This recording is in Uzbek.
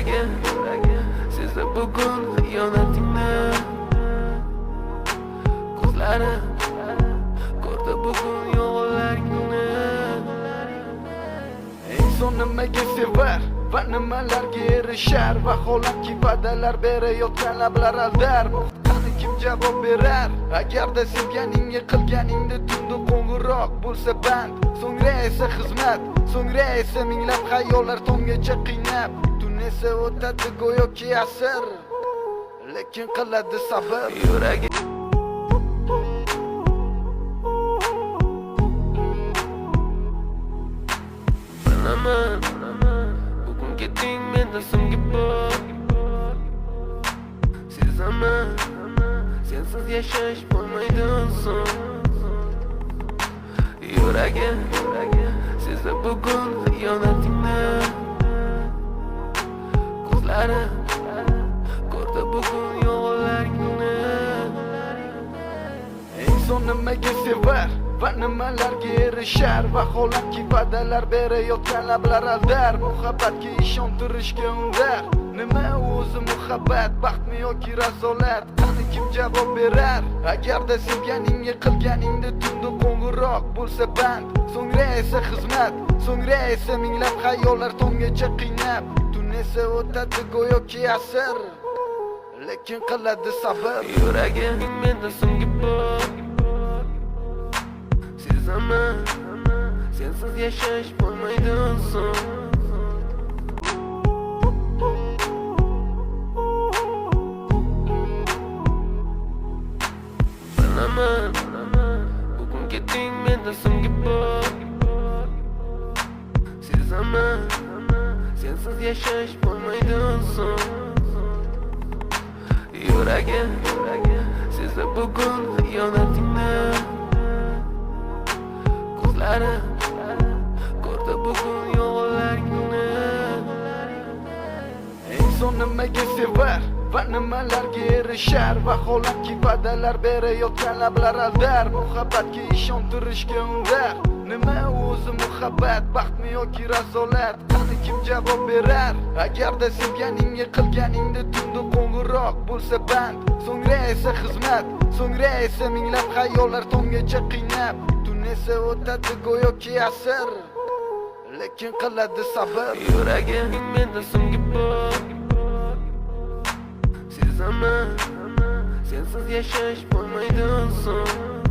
Yuragim sezdi bugun xiyonatingni. Ko'zlarim ko'rdi bugun yolg'onlaringni. Inson nimaga sevar va nimalarga erishar? Vaholanki va'dalar berayotgan lablar aldar. Qani kim javob berar? Agarda sevganingga qilganingda tunda qo'ng'iroq bo'lsa band, so'ngra esa xizmat, so'ngra esa minglab xayollar tonggacha qiynab. Tun esa o'tadi go'yoki asr, lekin qiladi sabr. Yuragim bilaman, bugun ketding menda so'nggi bor. Sezaman, sensiz yashash bo'lmaydi oson. Yuragim sezdi bugun xiyonatingni. Ko'zlarim ko'rdi bugun yolg'onlaringni. Inson nimaga sevar va nimalarga erishar? Vaholanki va'dalar berayotgan lablar aldar. Muhabbatga ishontirishga undar. Nima o'zi muhabbat, baxtmi yoki razolat? Qani kim javob berar? Agarda sevganingga qilganingda tunda qo'ng'iroq bo'lsa band, so'ngra esa xizmat, so'ngra esa minglab xayollar tonggacha qiynab. Tun esa o'tadi go'yoki asr, lekin qiladi sabr. Yuragim menda so'nggi bor. Sezaman, sensiz yashash bo'lmaydi oson. Bilaman, bugun ketding menda so'nggi bor. Sezaman, sensiz yashash bo'lmaydi oson. Yuragim sezdi bugun xiyonatingni. Ko'zlarim ko'rdi bugun yolg'onlaringni. Inson nimaga sevar va nimalarga erishar? Vaholanki va'dalar berayotgan lablar aldar. Muhabbatga ishontirishga undar. Nima o'zi muhabbat, baxtmi yoki razolat? Qani kim javob berar? Agarda sevganingga qilganingda tunda qo'ng'iroq bo'lsa band, so'ngra esa xizmat, so'ngra esa minglab xayollar tonggacha qiynab. Tun esa o'tadi go'yoki asr, lekin qiladi sabr. Yuragim menda so'nggi bor. Sezaman, sensiz yashash bo'lmaydi oson.